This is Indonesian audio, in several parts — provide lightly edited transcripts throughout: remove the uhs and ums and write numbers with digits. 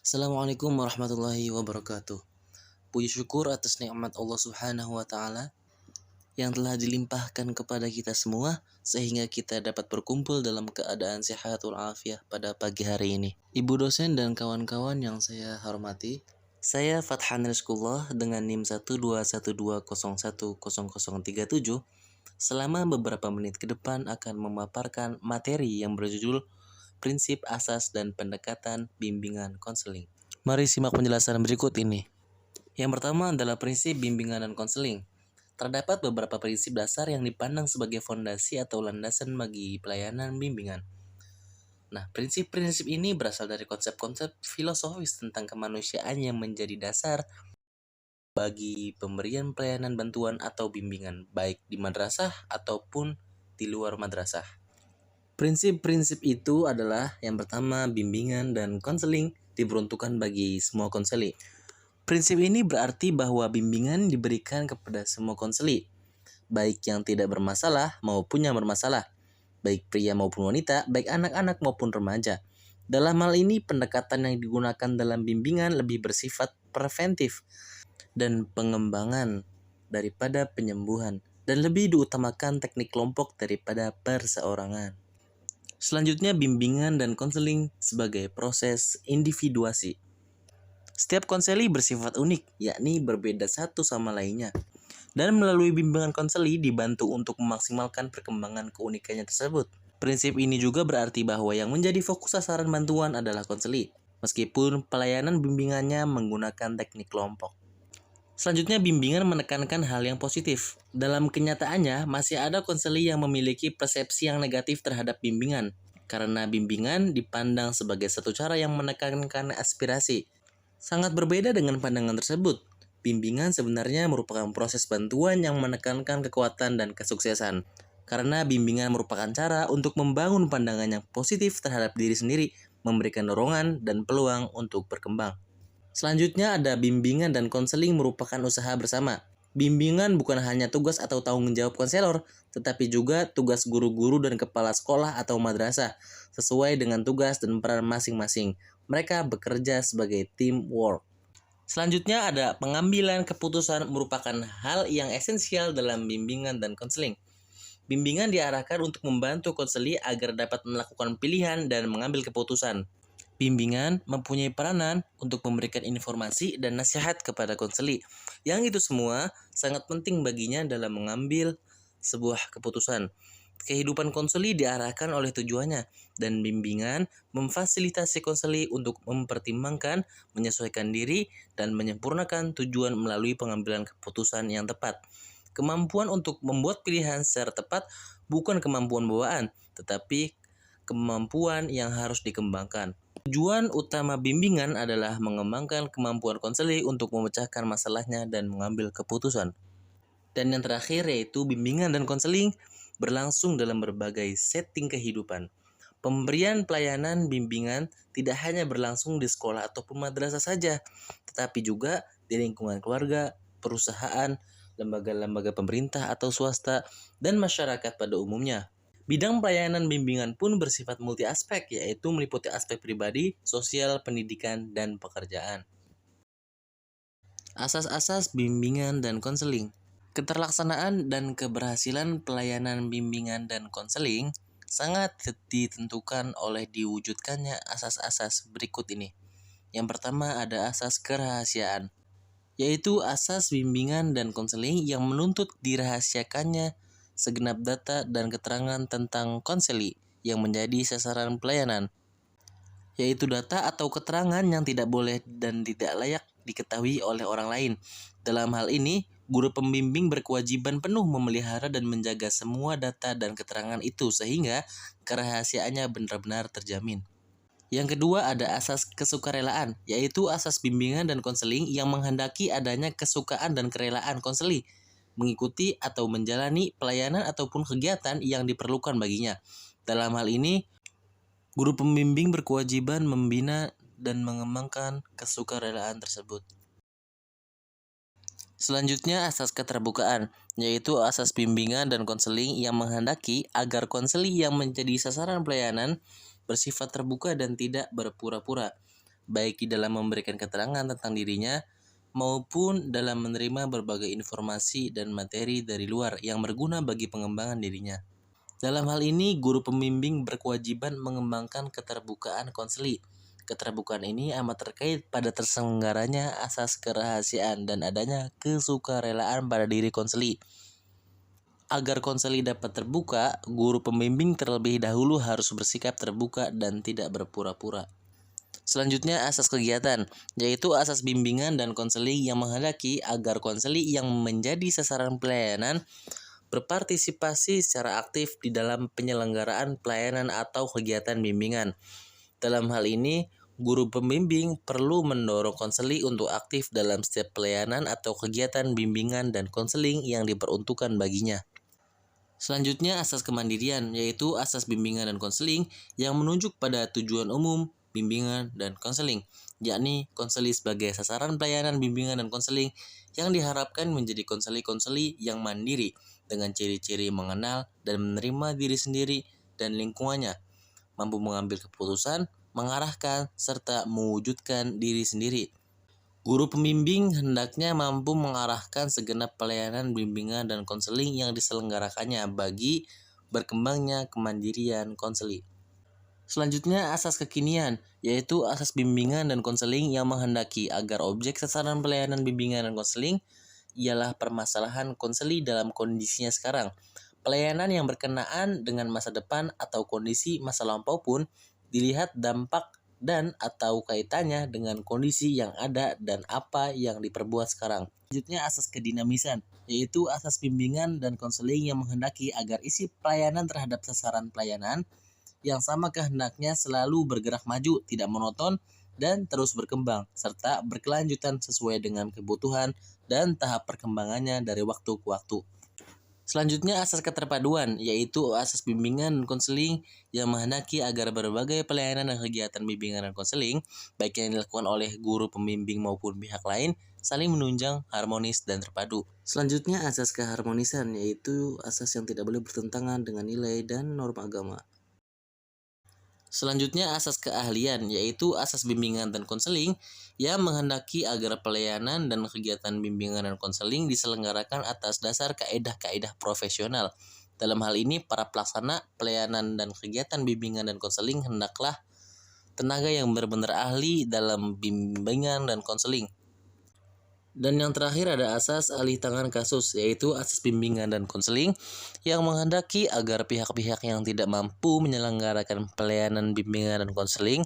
Assalamualaikum warahmatullahi wabarakatuh. Puji syukur atas nikmat Allah Subhanahu wa taala yang telah dilimpahkan kepada kita semua sehingga kita dapat berkumpul dalam keadaan sehat walafiat pada pagi hari ini. Ibu dosen dan kawan-kawan yang saya hormati, saya Fathan Rizkullah dengan NIM 12120100037 selama beberapa menit ke depan akan memaparkan materi yang berjudul Prinsip Asas dan Pendekatan Bimbingan Konseling. Mari simak penjelasan berikut ini. Yang pertama adalah prinsip bimbingan dan konseling. Terdapat beberapa prinsip dasar yang dipandang sebagai fondasi atau landasan bagi pelayanan bimbingan. Nah, prinsip-prinsip ini berasal dari konsep-konsep filosofis tentang kemanusiaan yang menjadi dasar bagi pemberian pelayanan bantuan atau bimbingan, baik di madrasah ataupun di luar madrasah. Prinsip-prinsip itu adalah yang pertama, bimbingan dan konseling diperuntukkan bagi semua konseli. Prinsip ini berarti bahwa bimbingan diberikan kepada semua konseli, baik yang tidak bermasalah maupun yang bermasalah, baik pria maupun wanita, baik anak-anak maupun remaja. Dalam hal ini, pendekatan yang digunakan dalam bimbingan lebih bersifat preventif dan pengembangan daripada penyembuhan, dan lebih diutamakan teknik kelompok daripada perseorangan. Selanjutnya, bimbingan dan konseling sebagai proses individuasi. Setiap konseli bersifat unik, yakni berbeda satu sama lainnya. Dan melalui bimbingan konseli dibantu untuk memaksimalkan perkembangan keunikannya tersebut. Prinsip ini juga berarti bahwa yang menjadi fokus sasaran bantuan adalah konseli, meskipun pelayanan bimbingannya menggunakan teknik kelompok. Selanjutnya, bimbingan menekankan hal yang positif. Dalam kenyataannya, masih ada konseli yang memiliki persepsi yang negatif terhadap bimbingan, karena bimbingan dipandang sebagai satu cara yang menekankan aspirasi. Sangat berbeda dengan pandangan tersebut. Bimbingan sebenarnya merupakan proses bantuan yang menekankan kekuatan dan kesuksesan, karena bimbingan merupakan cara untuk membangun pandangan yang positif terhadap diri sendiri, memberikan dorongan dan peluang untuk berkembang. Selanjutnya ada bimbingan dan konseling merupakan usaha bersama. Bimbingan bukan hanya tugas atau tanggung jawab konselor, tetapi juga tugas guru-guru dan kepala sekolah atau madrasah, sesuai dengan tugas dan peran masing-masing. Mereka bekerja sebagai teamwork. Selanjutnya ada pengambilan keputusan merupakan hal yang esensial dalam bimbingan dan konseling. Bimbingan diarahkan untuk membantu konseli agar dapat melakukan pilihan dan mengambil keputusan. Bimbingan mempunyai peranan untuk memberikan informasi dan nasihat kepada konseli, yang itu semua sangat penting baginya dalam mengambil sebuah keputusan. Kehidupan konseli diarahkan oleh tujuannya, dan bimbingan memfasilitasi konseli untuk mempertimbangkan, menyesuaikan diri, dan menyempurnakan tujuan melalui pengambilan keputusan yang tepat. Kemampuan untuk membuat pilihan secara tepat bukan kemampuan bawaan, tetapi kemampuan yang harus dikembangkan. Tujuan utama bimbingan adalah mengembangkan kemampuan konseli untuk memecahkan masalahnya dan mengambil keputusan. Dan yang terakhir yaitu bimbingan dan konseling berlangsung dalam berbagai setting kehidupan. Pemberian pelayanan bimbingan tidak hanya berlangsung di sekolah ataupun madrasah saja, tetapi juga di lingkungan keluarga, perusahaan, lembaga-lembaga pemerintah atau swasta, dan masyarakat pada umumnya. Bidang pelayanan bimbingan pun bersifat multi aspek, yaitu meliputi aspek pribadi, sosial, pendidikan, dan pekerjaan. Asas-asas bimbingan dan konseling. Keterlaksanaan dan keberhasilan pelayanan bimbingan dan konseling sangat ditentukan oleh diwujudkannya asas-asas berikut ini. Yang pertama ada asas kerahasiaan, yaitu asas bimbingan dan konseling yang menuntut dirahasiakannya segenap data dan keterangan tentang konseli yang menjadi sasaran pelayanan, yaitu data atau keterangan yang tidak boleh dan tidak layak diketahui oleh orang lain. Dalam hal ini, guru pembimbing berkewajiban penuh memelihara dan menjaga semua data dan keterangan itu sehingga kerahasiaannya benar-benar terjamin. Yang kedua ada asas kesukarelaan, yaitu asas bimbingan dan konseling yang menghendaki adanya kesukaan dan kerelaan konseli mengikuti atau menjalani pelayanan ataupun kegiatan yang diperlukan baginya. Dalam hal ini, guru pembimbing berkewajiban membina dan mengembangkan kesukarelaan tersebut. Selanjutnya asas keterbukaan, yaitu asas bimbingan dan konseling yang menghendaki agar konseli yang menjadi sasaran pelayanan bersifat terbuka dan tidak berpura-pura. baik di dalam memberikan keterangan tentang dirinya maupun dalam menerima berbagai informasi dan materi dari luar yang berguna bagi pengembangan dirinya. Dalam hal ini, guru pembimbing berkewajiban mengembangkan keterbukaan konseli. Keterbukaan ini amat terkait pada terselenggaranya asas kerahasiaan dan adanya kesukarelaan pada diri konseli. Agar konseli dapat terbuka, guru pembimbing terlebih dahulu harus bersikap terbuka dan tidak berpura-pura. Selanjutnya, asas kegiatan, yaitu asas bimbingan dan konseling yang menghendaki agar konseli yang menjadi sasaran pelayanan berpartisipasi secara aktif di dalam penyelenggaraan pelayanan atau kegiatan bimbingan. Dalam hal ini, guru pembimbing perlu mendorong konseli untuk aktif dalam setiap pelayanan atau kegiatan bimbingan dan konseling yang diperuntukkan baginya. Selanjutnya, asas kemandirian, yaitu asas bimbingan dan konseling yang menunjuk pada tujuan umum bimbingan dan konseling, yakni konseli sebagai sasaran pelayanan bimbingan dan konseling yang diharapkan menjadi konseli-konseli yang mandiri dengan ciri-ciri mengenal dan menerima diri sendiri dan lingkungannya, mampu mengambil keputusan, mengarahkan, serta mewujudkan diri sendiri. Guru pembimbing hendaknya mampu mengarahkan segenap pelayanan bimbingan dan konseling yang diselenggarakannya bagi berkembangnya kemandirian konseli. Selanjutnya, asas kekinian, yaitu asas bimbingan dan konseling yang menghendaki agar objek sasaran pelayanan bimbingan dan konseling ialah permasalahan konseli dalam kondisinya sekarang. Pelayanan yang berkenaan dengan masa depan atau kondisi masa lampau pun dilihat dampak dan atau kaitannya dengan kondisi yang ada dan apa yang diperbuat sekarang. Selanjutnya, asas kedinamisan, yaitu asas bimbingan dan konseling yang menghendaki agar isi pelayanan terhadap sasaran pelayanan yang sama kehendaknya selalu bergerak maju, tidak monoton, dan terus berkembang, serta berkelanjutan sesuai dengan kebutuhan dan tahap perkembangannya dari waktu ke waktu. Selanjutnya, asas keterpaduan, yaitu asas bimbingan dan konseling yang menghendaki agar berbagai pelayanan dan kegiatan bimbingan dan konseling, baik yang dilakukan oleh guru pembimbing maupun pihak lain, saling menunjang, harmonis, dan terpadu. Selanjutnya, asas keharmonisan, yaitu asas yang tidak boleh bertentangan dengan nilai dan norma agama. Selanjutnya, asas keahlian, yaitu asas bimbingan dan konseling yang menghendaki agar pelayanan dan kegiatan bimbingan dan konseling diselenggarakan atas dasar kaedah-kaedah profesional. Dalam hal ini, para pelaksana pelayanan dan kegiatan bimbingan dan konseling hendaklah tenaga yang benar-benar ahli dalam bimbingan dan konseling. Dan yang terakhir ada asas alih tangan kasus, yaitu asas bimbingan dan konseling yang menghendaki agar pihak-pihak yang tidak mampu menyelenggarakan pelayanan bimbingan dan konseling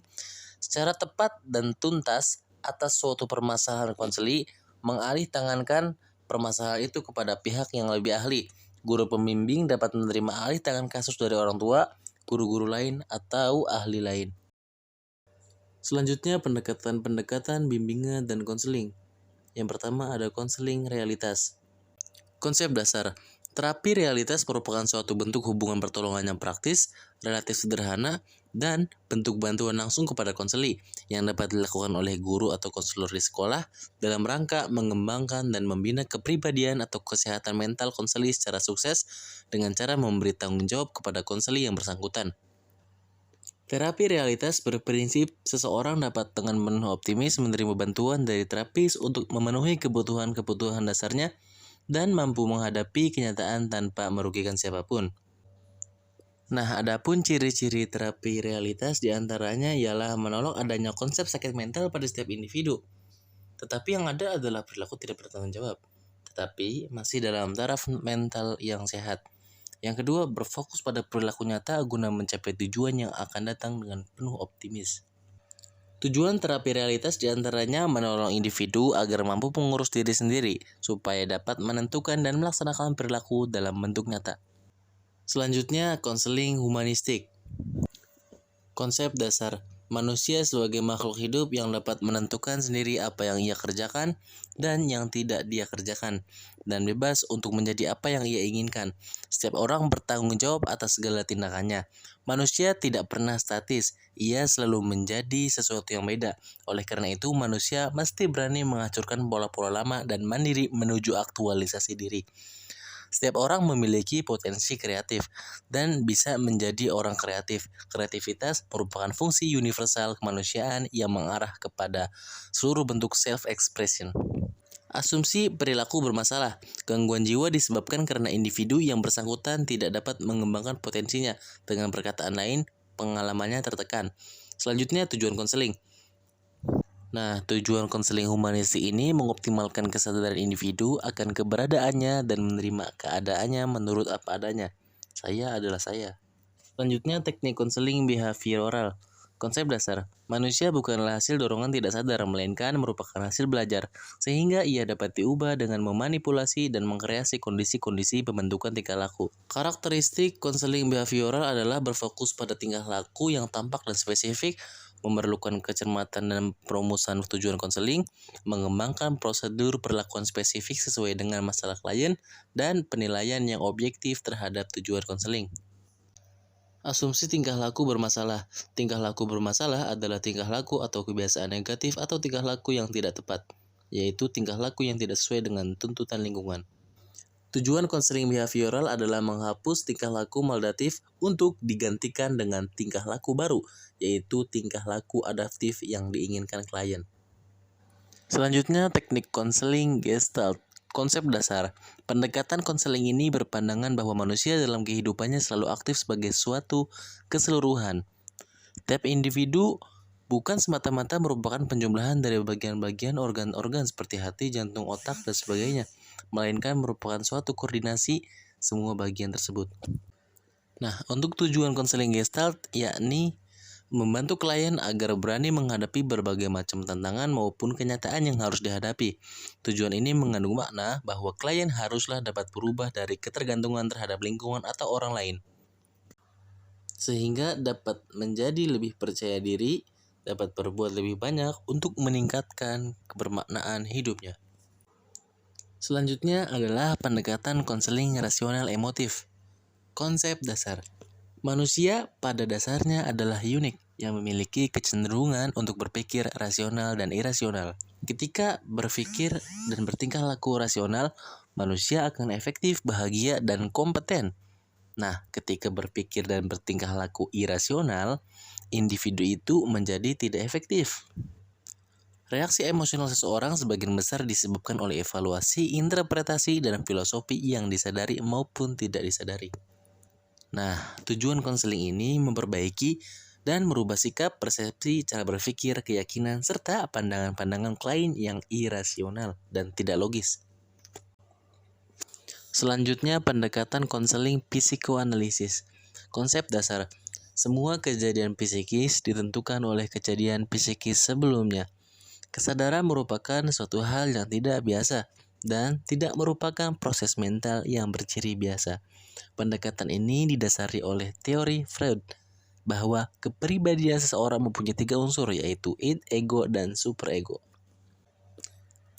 secara tepat dan tuntas atas suatu permasalahan konseli mengalih tangankan permasalahan itu kepada pihak yang lebih ahli. Guru pembimbing dapat menerima alih tangan kasus dari orang tua, guru-guru lain, atau ahli lain. Selanjutnya, pendekatan-pendekatan bimbingan dan konseling. Yang pertama ada konseling realitas. Konsep dasar, terapi realitas merupakan suatu bentuk hubungan pertolongan yang praktis, relatif sederhana, dan bentuk bantuan langsung kepada konseli yang dapat dilakukan oleh guru atau konselor di sekolah dalam rangka mengembangkan dan membina kepribadian atau kesehatan mental konseli secara sukses dengan cara memberi tanggung jawab kepada konseli yang bersangkutan. Terapi realitas berprinsip seseorang dapat dengan penuh optimis menerima bantuan dari terapis untuk memenuhi kebutuhan-kebutuhan dasarnya dan mampu menghadapi kenyataan tanpa merugikan siapapun. Nah, adapun ciri-ciri terapi realitas diantaranya ialah menolak adanya konsep sakit mental pada setiap individu. Tetapi yang ada adalah perilaku tidak bertanggung jawab, tetapi masih dalam taraf mental yang sehat. Yang kedua, berfokus pada perilaku nyata guna mencapai tujuan yang akan datang dengan penuh optimis. Tujuan terapi realitas diantaranya menolong individu agar mampu mengurus diri sendiri, supaya dapat menentukan dan melaksanakan perilaku dalam bentuk nyata. Selanjutnya, konseling humanistik. Konsep dasar, manusia sebagai makhluk hidup yang dapat menentukan sendiri apa yang ia kerjakan dan yang tidak dia kerjakan, dan bebas untuk menjadi apa yang ia inginkan. Setiap orang bertanggung jawab atas segala tindakannya. Manusia tidak pernah statis, ia selalu menjadi sesuatu yang beda. Oleh karena itu, manusia mesti berani menghancurkan pola-pola lama dan mandiri menuju aktualisasi diri. Setiap orang memiliki potensi kreatif dan bisa menjadi orang kreatif. Kreativitas merupakan fungsi universal kemanusiaan yang mengarah kepada seluruh bentuk self-expression. Asumsi perilaku bermasalah. Gangguan jiwa disebabkan karena individu yang bersangkutan tidak dapat mengembangkan potensinya. Dengan perkataan lain, pengalamannya tertekan. Selanjutnya, tujuan konseling. Nah, tujuan konseling humanistik ini mengoptimalkan kesadaran individu akan keberadaannya dan menerima keadaannya menurut apa adanya. Saya adalah saya. Selanjutnya, teknik konseling behavioral. Konsep dasar, manusia bukanlah hasil dorongan tidak sadar, melainkan merupakan hasil belajar, sehingga ia dapat diubah dengan memanipulasi dan mengkreasi kondisi-kondisi pembentukan tingkah laku. Karakteristik konseling behavioral adalah berfokus pada tingkah laku yang tampak dan spesifik, memerlukan kecermatan dan perumusan tujuan konseling, mengembangkan prosedur perlakuan spesifik sesuai dengan masalah klien, dan penilaian yang objektif terhadap tujuan konseling. Asumsi tingkah laku bermasalah. Tingkah laku bermasalah adalah tingkah laku atau kebiasaan negatif atau tingkah laku yang tidak tepat, yaitu tingkah laku yang tidak sesuai dengan tuntutan lingkungan. Tujuan konseling behavioral adalah menghapus tingkah laku maladaptif untuk digantikan dengan tingkah laku baru, yaitu tingkah laku adaptif yang diinginkan klien. Selanjutnya, teknik konseling Gestalt. Konsep dasar, pendekatan konseling ini berpandangan bahwa manusia dalam kehidupannya selalu aktif sebagai suatu keseluruhan. Tiap individu bukan semata-mata merupakan penjumlahan dari bagian-bagian organ-organ seperti hati, jantung, otak, dan sebagainya, melainkan merupakan suatu koordinasi semua bagian tersebut. Nah, untuk tujuan konseling Gestalt yakni membantu klien agar berani menghadapi berbagai macam tantangan maupun kenyataan yang harus dihadapi. Tujuan ini mengandung makna bahwa klien haruslah dapat berubah dari ketergantungan terhadap lingkungan atau orang lain, sehingga dapat menjadi lebih percaya diri, dapat berbuat lebih banyak untuk meningkatkan kebermaknaan hidupnya. Selanjutnya adalah pendekatan konseling rasional emotif. Konsep dasar. Manusia pada dasarnya adalah unik yang memiliki kecenderungan untuk berpikir rasional dan irasional. Ketika berpikir dan bertingkah laku rasional, manusia akan efektif, bahagia, dan kompeten. Nah, ketika berpikir dan bertingkah laku irasional, individu itu menjadi tidak efektif. Reaksi emosional seseorang sebagian besar disebabkan oleh evaluasi, interpretasi, dan filosofi yang disadari maupun tidak disadari. Nah, tujuan konseling ini memperbaiki dan merubah sikap, persepsi, cara berpikir, keyakinan, serta pandangan-pandangan klien yang irasional dan tidak logis. Selanjutnya, pendekatan konseling psikoanalisis. Konsep dasar, semua kejadian psikis ditentukan oleh kejadian psikis sebelumnya. Kesadaran merupakan suatu hal yang tidak biasa dan tidak merupakan proses mental yang berciri biasa. Pendekatan ini didasari oleh teori Freud bahwa kepribadian seseorang mempunyai 3 unsur, yaitu id, ego, dan superego.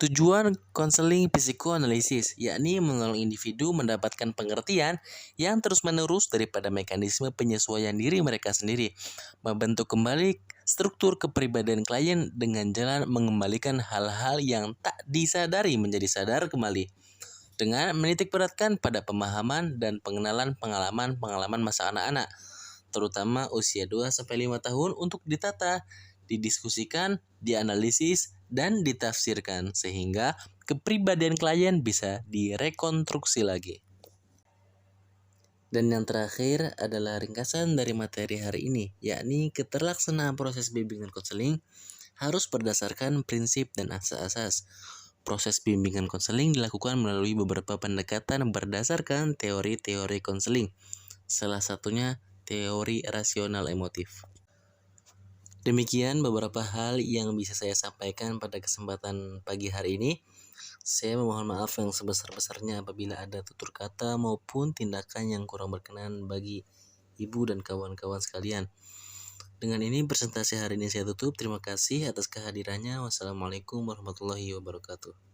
Tujuan konseling psikoanalisis yakni menolong individu mendapatkan pengertian yang terus-menerus daripada mekanisme penyesuaian diri mereka sendiri, membentuk kembali struktur kepribadian klien dengan jalan mengembalikan hal-hal yang tak disadari menjadi sadar kembali, dengan menitikberatkan pada pemahaman dan pengenalan pengalaman-pengalaman masa anak-anak, terutama usia 2-5 tahun untuk ditata, didiskusikan, dianalisis, dan ditafsirkan sehingga kepribadian klien bisa direkonstruksi lagi. Dan yang terakhir adalah ringkasan dari materi hari ini, yakni keterlaksanaan proses bimbingan konseling harus berdasarkan prinsip dan asas-asas. Proses bimbingan konseling dilakukan melalui beberapa pendekatan berdasarkan teori-teori konseling. Salah satunya teori rasional emotif. Demikian beberapa hal yang bisa saya sampaikan pada kesempatan pagi hari ini. Saya memohon maaf yang sebesar-besarnya apabila ada tutur kata maupun tindakan yang kurang berkenan bagi ibu dan kawan-kawan sekalian. Dengan ini presentasi hari ini saya tutup. Terima kasih atas kehadirannya. Wassalamualaikum warahmatullahi wabarakatuh.